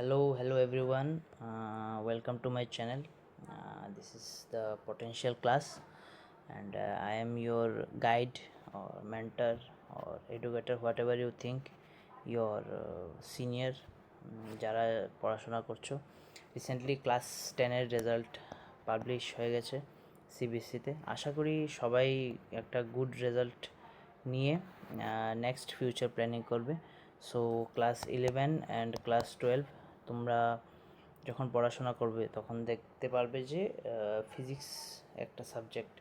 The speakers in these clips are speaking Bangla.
Hello everyone. Welcome to my channel. This is the potential class, and I am your guide or mentor or educator, whatever you think. Your senior, যারা পড়াশোনা করছো, রিসেন্টলি ক্লাস 10-এর রেজাল্ট পাবলিশ হয়ে গেছে সিবিএসসিতে। আশা করি সবাই একটা গুড রেজাল্ট নিয়ে নেক্সট ফিউচার প্ল্যানিং করবে। সো ক্লাস 11 অ্যান্ড ক্লাস 12 তোমরা যখন পড়াশোনা করবে তখন দেখতে পারবে যে ফিজিক্স একটা সাবজেক্ট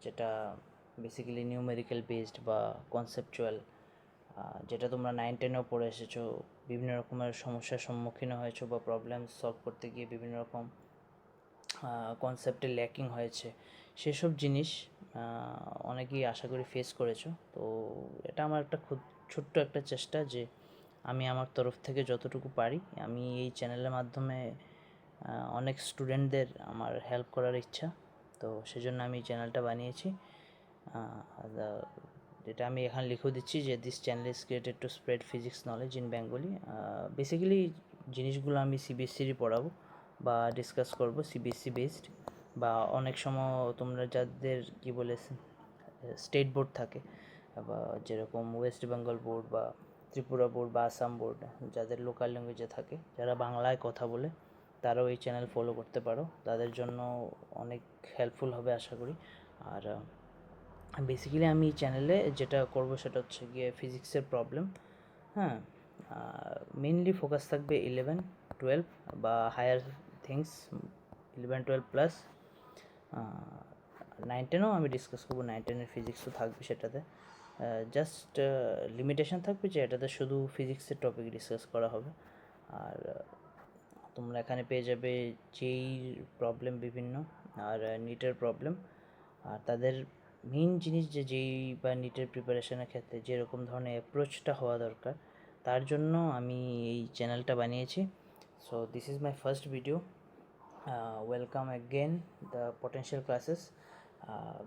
যেটা বেসিক্যালি নিউমেরিক্যাল বেসড বা কনসেপচুয়াল, যেটা তোমরা 9-10-এও পড়ে এসেছো, বিভিন্ন রকমের সমস্যার সম্মুখীন হয়েছো বা প্রবলেম সলভ করতে গিয়ে বিভিন্ন রকম কনসেপ্টে ল্যাকিং হয়েছে, সেসব জিনিস অনেকেই আশা করি ফেস করেছো। তো এটা আমার একটা খুব ছোট্ট একটা চেষ্টা যে আমি আমার তরফ থেকে যতটুকু পারি আমি এই চ্যানেলের মাধ্যমে অনেক স্টুডেন্টদের আমার হেল্প করার ইচ্ছা। তো সেজন্য আমি চ্যানেলটা বানিয়েছি, যেটা আমি এখানে লিখেও দিচ্ছি যে this channel is created to spread physics knowledge in Bengali. Basically জিনিসগুলো আমি সিবিএসসিরই পড়াবো বা ডিসকাস করব, সিবিএসসি বেসড। বা অনেক সময় তোমরা যাদের কী বলে স্টেট বোর্ড থাকে, বা যেরকম ওয়েস্ট বেঙ্গল বোর্ড বা ত্রিপুরা বোর্ড বা আসাম বোর্ড, যাদের লোকাল ল্যাঙ্গুয়েজে থাকে, যারা বাংলায় কথা বলে, তারাও এই চ্যানেল ফলো করতে পারো। তাদের জন্য অনেক হেল্পফুল হবে আশা করি। আর বেসিক্যালি আমি চ্যানেলে যেটা করব সেটা হচ্ছে গিয়ে ফিজিক্সের প্রবলেম। হ্যাঁ, মেনলি ফোকাস থাকবে 11-12 বা হায়ার থিংস, 11-12 প্লাস 9-10ও আমি ডিসকাস করবো। 9-10-এর ফিজিক্সও থাকবে সেটাতে। জাস্ট লিমিটেশন থাকবে যে এটাতে শুধু ফিজিক্সের টপিক ডিসকাস করা হবে। আর তোমরা এখানে পেয়ে যাবে যেইর প্রবলেম বিভিন্ন, আর নিটের প্রবলেম, আর তাদের মেইন জিনিস যে যেই বা নিটের প্রিপারেশনের ক্ষেত্রে যেরকম ধরনের অ্যাপ্রোচটা হওয়া দরকার, তার জন্য আমি এই চ্যানেলটা বানিয়েছি। So this is my first video. Welcome again the potential classes.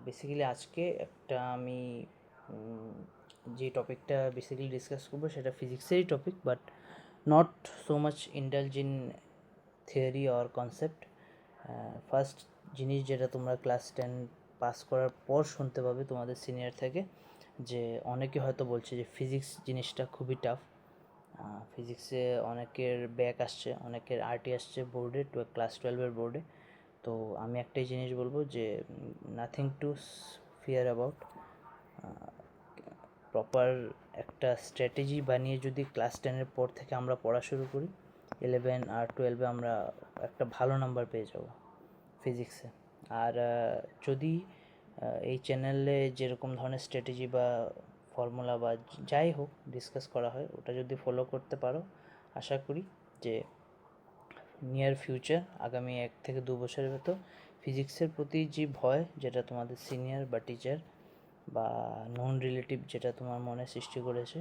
Basically আজকে একটা আমি যে টপিকটা বেসিক্যালি ডিসকাস করবো সেটা ফিজিক্সেরই টপিক, but not so much indulge in theory or concept. First জিনিস যেটা তোমরা ক্লাস 10 পাস করার পর শুনতে পাবে তোমাদের সিনিয়র থেকে, যে অনেকে হয়তো বলছে যে ফিজিক্স জিনিসটা খুবই টাফ। ফিজিক্সে অনেকের ব্যাক আসছে, অনেকের আরটি আসছে বোর্ডে, ক্লাস 12-এর বোর্ডে। তো আমি একটাই জিনিস বলবো যে nothing to fear about. Proper একটা স্ট্র্যাটেজি বানিয়ে যদি ক্লাস 10-এর পর থেকে আমরা পড়া শুরু করি, 11 আর 12-এ আমরা একটা ভালো নাম্বার পেয়ে যাব ফিজিক্সে। আর যদি এই চ্যানেলে যেরকম ধরনের স্ট্র্যাটেজি বা ফর্মুলা বা যাই হোক ডিসকাস করা হয়, ওটা যদি ফলো করতে পারো, আশা করি যে নিয়ার ফিউচার, আগামী 1 থেকে 2 বছরের ভেতর ফিজিক্সের প্রতি যে ভয়, যেটা তোমাদের সিনিয়র বা টিচার বা নন রিলেটিভ যেটা তোমার মনে সৃষ্টি করেছে,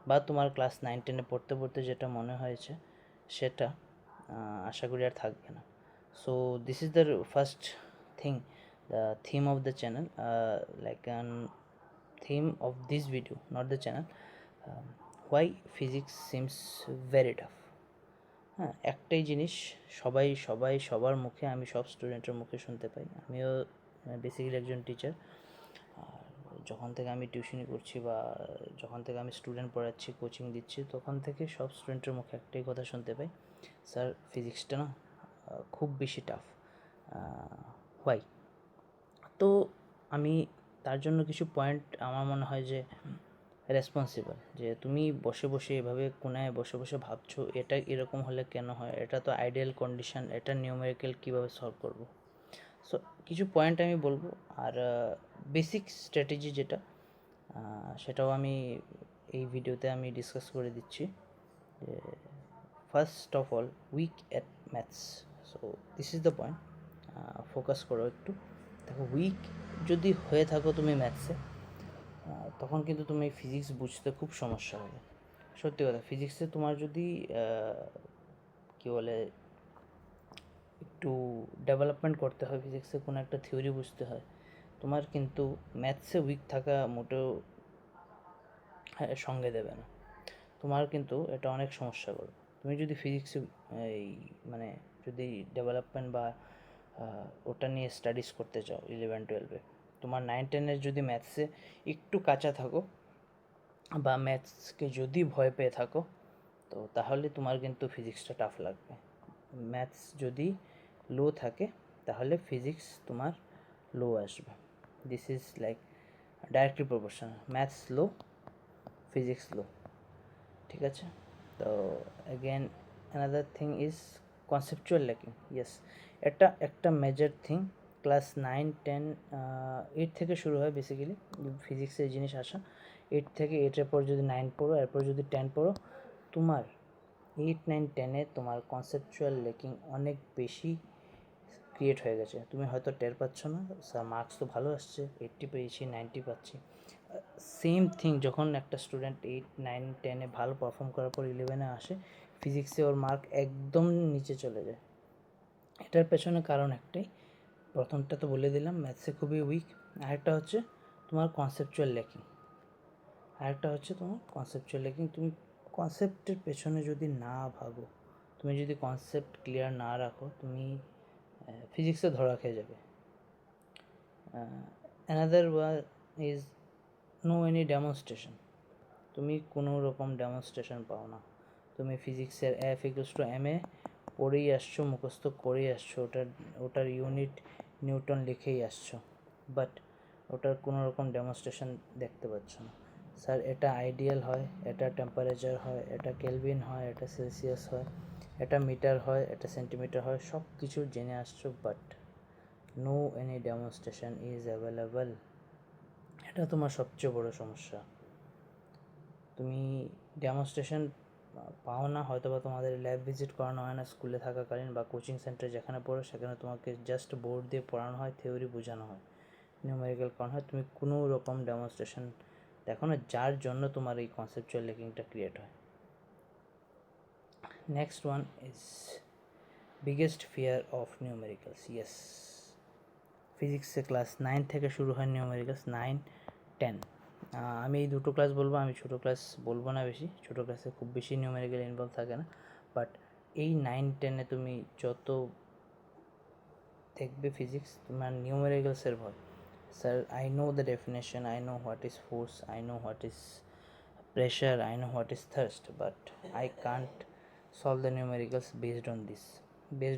বা তোমার ক্লাস 9-10-এ পড়তে পড়তে যেটা মনে হয়েছে, সেটা আশা করি আর থাকবে না। So this is the first thing, the theme of the channel, like an theme of this video, not the channel. Why physics seems very tough. হ্যাঁ, একটাই জিনিস সবাই সবাই সবার মুখে, আমি সব স্টুডেন্টের মুখে শুনতে পাই। আমিও বেসিক্যালি একজন টিচার। আর যখন থেকে আমি টিউশনি করছি বা যখন থেকে আমি স্টুডেন্ট পড়াচ্ছি, কোচিং দিচ্ছি, তখন থেকে সব স্টুডেন্টের মুখে একটাই কথা শুনতে পাই, স্যার ফিজিক্সটা না খুব বেশি টাফ। হোয়াই? তো আমি তার জন্য কিছু পয়েন্ট আমার মনে হয় যে রেসপন্সিবল, যে তুমি বসে বসে এভাবে কোনায় বসে বসে ভাবছো এটা এরকম হলে কেন হয়, এটা তো আইডিয়াল কন্ডিশন, এটা নিউমেরিক্যাল কীভাবে সলভ করবো। সো কিছু পয়েন্ট আমি বলবো, আর বেসিক স্ট্র্যাটেজি যেটা, সেটাও আমি এই ভিডিওতে আমি ডিসকাস করে দিচ্ছি। যে first of all, weak at maths. So this is the point. Focus করো একটু। দেখো, উইক যদি হয়ে থাকো তুমি ম্যাথসে, তখন কিন্তু তুমি ফিজিক্স বুঝতে খুব সমস্যা হবে। সত্যি কথা, ফিজিক্সে তোমার যদি কী বলে একটু ডেভেলপমেন্ট করতে হয়, ফিজিক্সে কোনো একটা থিওরি বুঝতে হয়, তোমার কিন্তু ম্যাথসে উইক থাকা মোটেও সঙ্গে দেবে না, তোমার কিন্তু এটা অনেক সমস্যা করবে। তুমি যদি ফিজিক্সে এই মানে যদি ডেভেলপমেন্ট বা ওটা নিয়ে স্টাডিজ করতে চাও 11-12-এ, তোমার 9-10-এর যদি ম্যাথসে একটু কাঁচা থাকো বা ম্যাথসকে যদি ভয় পেয়ে থাকো, তো তাহলে তোমার কিন্তু ফিজিক্সটা টাফ লাগবে। ম্যাথস যদি লো থাকে তাহলে ফিজিক্স তোমার লো আসবে। This is like directly proportional, maths লো, ফিজিক্স লো, ঠিক আছে? তো again another thing is conceptual lacking. Yes, এটা একটা মেজর থিং। ক্লাস 9-10 8 থেকে শুরু হয় বেসিক্যালি ফিজিক্সের জিনিস আসা। 8 থেকে 8-এর পর যদি 9 পড়ো, এরপর যদি 10 পড়ো, তোমার 8-9-10-এ তোমার কনসেপচুয়াল ল্যাকিং অনেক বেশি ক্রিয়েট হয়ে গেছে। তুমি হয়তো টের পাচ্ছ না, মার্কস তো ভালো আসছে, 80 পেয়েছি, 90 পাচ্ছি। সেম থিং যখন একটা স্টুডেন্ট 8-9-10-এ ভালো পারফর্ম করার পর 11-এ আসে, ফিজিক্সে ওর মার্ক একদম নিচে চলে যায়। এটার পেছনে কারণ একটাই, প্রথমটা তো বলে দিলাম, ম্যাথসে খুবই উইক। আরেকটা হচ্ছে তোমার কনসেপচুয়াল ল্যাকিং। তুমি কনসেপ্টের পেছনে যদি না ভাগো, তুমি যদি কনসেপ্ট ক্লিয়ার না রাখো, তুমি ফিজিক্সে ধরা খেয়ে যাবে। Another one is no any demonstration. তুমি কোনো রকম ডেমনস্ট্রেশন পাও না। তুমি ফিজিক্সের F=ma পড়েই আসছো, মুখস্থ করেই আসছো, ওটার ইউনিট নিউটন লিখেই আসছো, বাট ওটার কোনো রকম ডেমনস্ট্রেশন দেখতে পাচ্ছ না। স্যার এটা আইডিয়াল হয়, এটা টেম্পারেচার হয়, এটা কেলভিন হয়, এটা সেলসিয়াস হয়, এটা মিটার হয়, এটা সেন্টিমিটার হয়, সব কিছু জেনে আসছো, but no any demonstration is available. এটা তোমার সবচেয়ে বড় সমস্যা। তুমি ডেমনস্ট্রেশন পাও না, হয়তো বা তোমাদের ল্যাব ভিজিট করানো হয় না স্কুলে থাকাকালীন, বা কোচিং সেন্টারে যেখানে পড়ো সেখানে তোমাকে জাস্ট বোর্ড দিয়ে পড়ানো হয়, থিওরি বোঝানো হয়, নিউমেরিক্যাল করানো হয়, তুমি কোনো রকম ডেমনস্ট্রেশন দেখো না, যার জন্য তোমার এই কনসেপচুয়াল লেকিংটা ক্রিয়েট হয়। Next one is biggest fear of numericals. Yes, ফিজিক্সে ক্লাস 9 থেকে শুরু হয় নিউমেরিক্যালস, 9-10। আমি এই দুটো ক্লাস বলবো, আমি ছোটো ক্লাস বলবো না বেশি, ছোটো ক্লাসে খুব বেশি নিউমেরিক্যাল ইনভলভ থাকে না, বাট এই 9-10-এ তুমি যত দেখবে ফিজিক্স, তোমার নিউমেরিক্যালসের ভয়। Sir I know the definition, I know what is force, I know what is pressure, I know what is thrust, but I can't solve the numericals based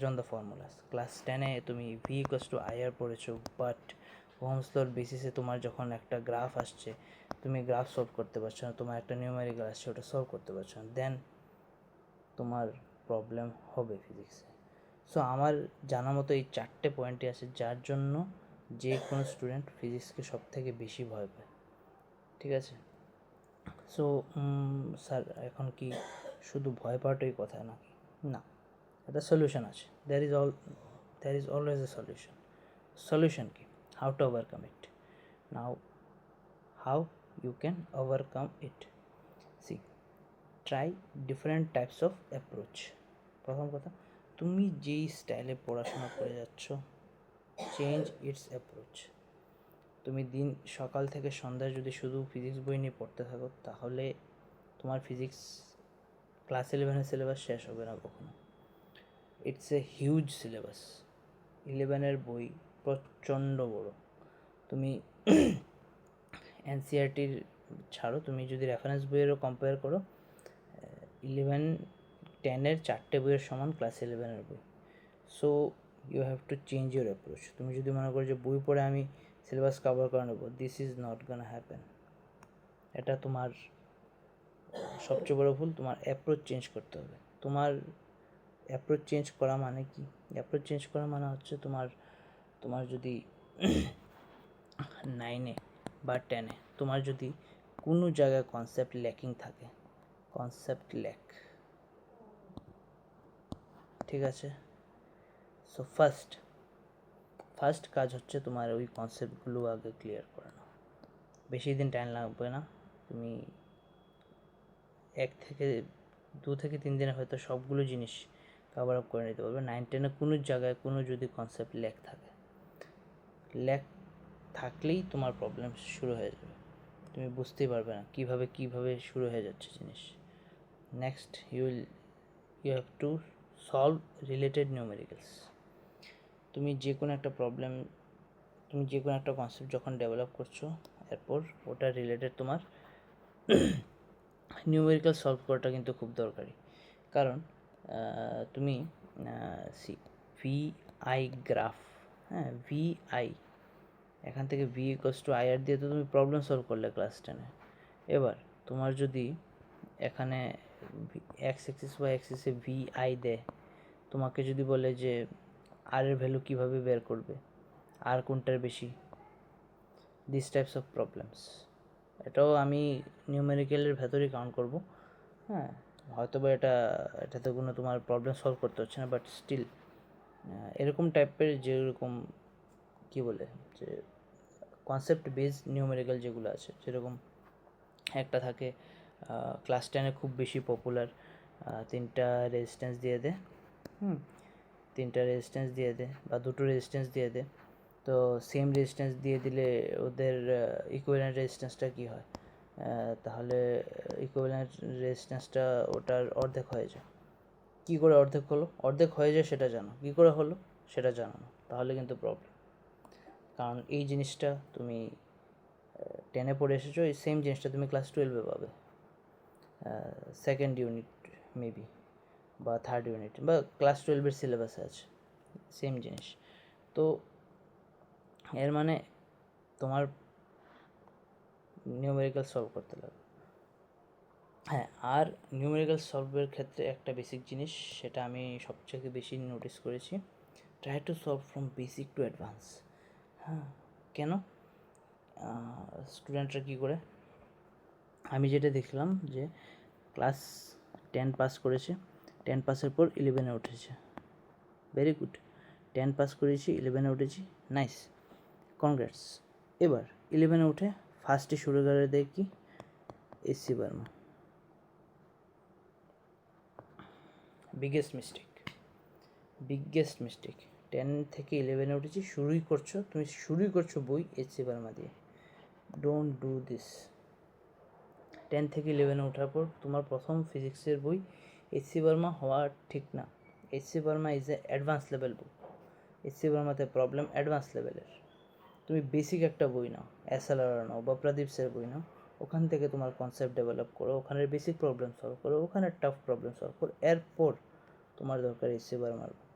on the formulas. Class 10-এ তুমি V=IR পড়েছো, বাট ওহমস লর বেসিসে তোমার যখন একটা গ্রাফ আসছে, তুমি গ্রাফ সলভ করতে পারছো না, তোমার একটা নিউমেরিক্যাল আসছে, ওটা সলভ করতে পারছো না, দেন তোমার প্রবলেম হবে ফিজিক্সে। সো আমার জানা মতো এই 4টে পয়েন্টই আছে যার জন্য যে কোনো স্টুডেন্ট ফিজিক্সকে সব থেকে বেশি ভয় পায়, ঠিক আছে? সো স্যার এখন কি শুধু ভয় পাওয়াটাই কথা নাকি? না, একটা সলিউশন আছে। There is always a solution. Solution কি? How to overcome it. Now how you can overcome it, see, try different types of approach. প্রথম কথা, তুমি যেই স্টাইলে পড়াশোনা করে যাচ্ছ, চেঞ্জ ইটস অ্যাপ্রোচ। তুমি দিন সকাল থেকে সন্ধ্যায় যদি শুধু ফিজিক্স বই নিয়ে পড়তে থাকো, তাহলে তোমার ফিজিক্স ক্লাস 11-এর সিলেবাস শেষ হবে না কখনো। It's a huge syllabus. 11-এর বই প্রচণ্ড বড়। তুমি এনসিআরটির ছাড়ো, তুমি যদি রেফারেন্স বইয়েরও কম্পেয়ার করো, 11-10-এর 4টে বইয়ের সমান ক্লাস 11-এর বই। So you have to change your approach. তুমি যদি মনে করো যে বই পড়ে আমি সিলেবাস কভার করে নেবো, this is not gonna happen. এটা তোমার সবচেয়ে বড় ভুল। তোমার অ্যাপ্রোচ চেঞ্জ করতে হবে। তোমার অ্যাপ্রোচ চেঞ্জ করা মানে কি? অ্যাপ্রোচ চেঞ্জ করা মানে হচ্ছে তোমার যদি 9-এ বা 10-এ তোমার যদি কোনো জায়গায় কনসেপ্ট ল্যাকিং থাকে, কনসেপ্ট ল্যাক, ঠিক আছে? সো ফার্স্ট কাজ হচ্ছে তোমার ওই কনসেপ্টগুলো আগে ক্লিয়ার করানো। বেশি দিন টাইম লাগবে না, তুমি 2 থেকে 3 দিনে হয়তো সবগুলো জিনিস কভার আপ করে নিতে পারবে। 9-10-এ কোনো জায়গায় কোনো যদি কনসেপ্ট ল্যাক থাকলেই তোমার প্রবলেম শুরু হয়ে যাবে। তুমি বুঝতেই পারবে না কীভাবে শুরু হয়ে যাচ্ছে জিনিস। Next you have to solve related numericals. তুমি যে কোনো একটা প্রবলেম, তুমি যে কোনো একটা কনসেপ্ট যখন ডেভেলপ করছো, এরপর ওটা রিলেটেড তোমার নিউমেরিক্যাল সলভ করাটা কিন্তু খুব দরকারি। কারণ তুমি ভি আই গ্রাফ, হ্যাঁ, ভি আই, এখান থেকে ভি ইকোয়ালস টু আই আর দিয়ে তো তুমি প্রবলেম সলভ করলে ক্লাস 10-এ। এবার তোমার যদি এখানে এক্স এক্সিস বা এক্সিসে ভি আই দেয়, তোমাকে যদি বলে যে আর এর ভ্যালু কীভাবে বের করবে, আর কোনটার বেশি, দিস টাইপস অফ প্রবলেমস, এটাও আমি নিউমেরিক্যালের ভেতরেই কাউন্ট করব। হ্যাঁ, হয়তো বা এটাতে কোনো তোমার প্রবলেম সলভ করতে হচ্ছে না, বাট স্টিল এরকম টাইপের যেরকম কী বলে যে কনসেপ্ট বেস নিউমেরিক্যাল যেগুলো আছে, যেরকম একটা থাকে ক্লাস 10-এ খুব বেশি পপুলার, 3টা রেজিস্ট্যান্স দিয়ে দে, 3টা রেজিস্ট্যান্স দিয়ে দে বা 2টো রেজিস্ট্যান্স দিয়ে দে, তো সেম রেজিস্ট্যান্স দিয়ে দিলে ওদের ইকুইভ্যালেন্ট রেজিস্ট্যান্সটা কী হয়, তাহলে ইকুইভ্যালেন্ট রেজিস্ট্যান্সটা ওটার অর্ধেক হয়ে যায়। কী করে অর্ধেক হলো? অর্ধেক হয়ে যায় সেটা জানো, কী করে হলো সেটা জানো না, তাহলে কিন্তু প্রবলেম। কারণ এই জিনিসটা তুমি 10-এ পড়ে এসেছো, এই সেম জিনিসটা তুমি ক্লাস 12-এ পাবে, সেকেন্ড ইউনিট মেবি বা থার্ড ইউনিট বা ক্লাস 12-এর সিলেবাসে আছে সেম জিনিস। তো এর মানে তোমার নিউমেরিক্যাল সলভ করতে লাগবে। হ্যাঁ, আর নিউমেরিক্যাল সলভের ক্ষেত্রে একটা বেসিক জিনিস, সেটা আমি সবথেকে বেশি নোটিস করেছি, try to solve from basic to advance. হ্যাঁ, কেন? স্টুডেন্টরা কী করে, আমি যেটা দেখলাম যে ক্লাস 10 পাস করেছে, 10 পাসের পর 11-এ উঠেছে, ভেরি গুড, 10 পাস করেছি, 11-এ উঠেছি, নাইস, কনগ্রেটস। এবার 11-এ উঠে ফার্স্টে শুরু করে দেয় কি, এসসি বার্মা, বিগেস্ট মিস্টেক। 10 থেকে 11-এ উঠেছি, শুরুই করছো বই এসসি বার্মা দিয়ে, ডোন্ট ডু দিস। 10 থেকে 11-এ ওঠার পর তোমার প্রথম ফিজিক্সের বই এসসি বার্মা হওয়া ঠিক না। S C Verma is a advance level book. S C বার্মাতে প্রবলেম অ্যাডভান্স লেভেলের। তুমি বেসিক একটা বই নাও, এসএলআর নাও বা প্রদীপ স্যার বই নাও, ওখান থেকে তোমার কনসেপ্ট ডেভেলপ করো, ওখানের বেসিক প্রবলেম সলভ করো, ওখানের টাফ প্রবলেম সলভ করো, এরপর তোমার দরকার এসসি বার্মার book.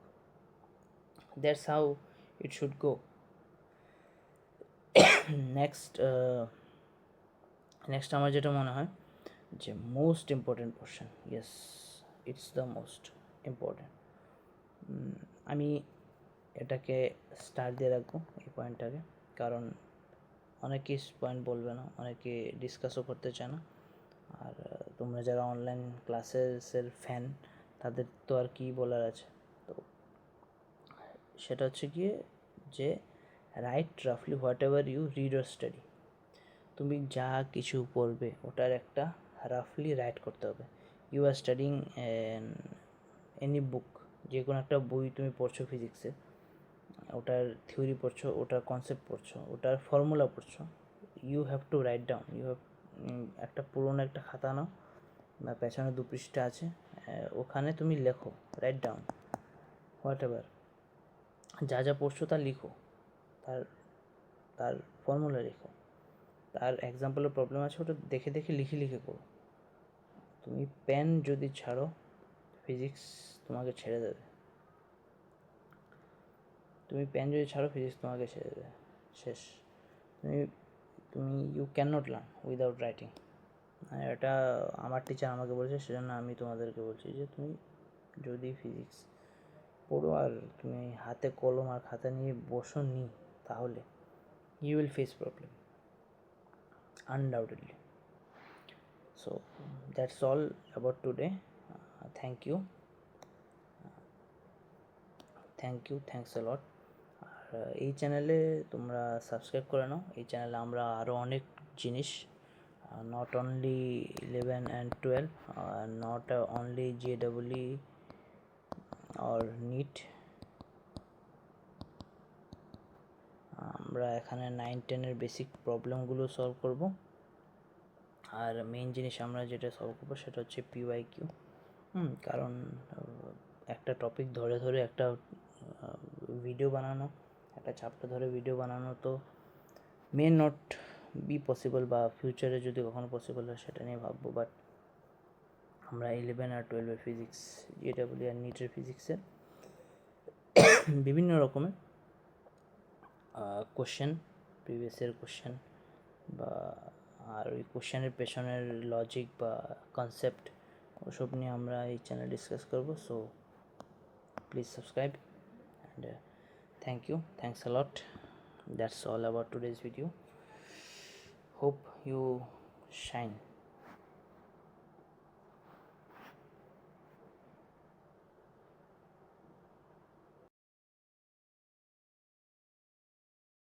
That's how it should go. Next আমার যেটা মনে হয় যে most important portion, yes, it's the most important, আমি এটাকে স্টার দিয়ে রাখবো এই পয়েন্টটাকে, কারণ অনেকে পয়েন্ট বলবে না, অনেকে ডিসকাসও করতে চায় না, আর তোমরা যারা অনলাইন ক্লাসেসের ফ্যান, তাদের তো আর কি বলার আছে। তো সেটা হচ্ছে গিয়ে যে রাইট রাফলি whatever you read or study, তুমি যা কিছু পড়বে ওটার একটা রাফলি রাইট করতে হবে। You are studying any book, যে কোনো একটা বই তুমি পড়ছো ফিজিক্সে, ওটার থিওরি পড়ছো, ওটার কনসেপ্ট পড়ছো, ওটার ফর্মুলা পড়ছো, you have to write down, একটা পুরোনো একটা খাতা নাও বা পেছনে 2 পৃষ্ঠা আছে, ওখানে তুমি লেখো, রাইট ডাউন হোয়াট এভার, যা যা পড়ছো তা লিখো, তার ফর্মুলা লিখো, তার এক্সাম্পলের প্রবলেম আছে ওটা দেখে দেখে লিখে করো। তুমি পেন যদি ছাড়ো, ফিজিক্স তোমাকে ছেড়ে দেবে, শেষ। You can not learn without writing. এটা আমার টিচার আমাকে বলেছে, সেজন্য আমি তোমাদেরকে বলছি যে তুমি যদি ফিজিক্স পড়ো আর তুমি হাতে কলম আর খাতা নিয়ে বসো নি, তাহলে you will face problem undoubtedly. So that's all about today. Thanks a lot. আর এই চ্যানেলে তোমরা সাবস্ক্রাইব করে নাও, এই চ্যানেলে আমরা আরও অনেক জিনিস, not only 11 and 12, not only JEE or NEET, আমরা এখানে 9-10-এর বেসিক প্রবলেমগুলো সলভ করব। আর মেইন জিনিস আমরা যেটা সলভ করবো সেটা হচ্ছে PYQ। কারণ একটা টপিক ধরে ধরে একটা ভিডিও বানানো, একটা চ্যাপ্টার ধরে ভিডিও বানানো তো মে নট বি পসিবল, বা ফিউচারে যদি কখনো পসিবল হয় সেটা নিয়ে ভাববো। বাট আমরা 11 আর 12 ফিজিক্স, JEE আর নিটের ফিজিক্সের বিভিন্ন রকমের কোশ্চেন, প্রিভিয়াস ইয়ার কোশ্চেন বা আর ওই কোশ্চেনের পেছনের লজিক বা কনসেপ্ট, ওসব নিয়ে আমরা এই চ্যানেল ডিসকাস করবো। So please subscribe and thanks a lot. That's all about today's video. Hope you shine.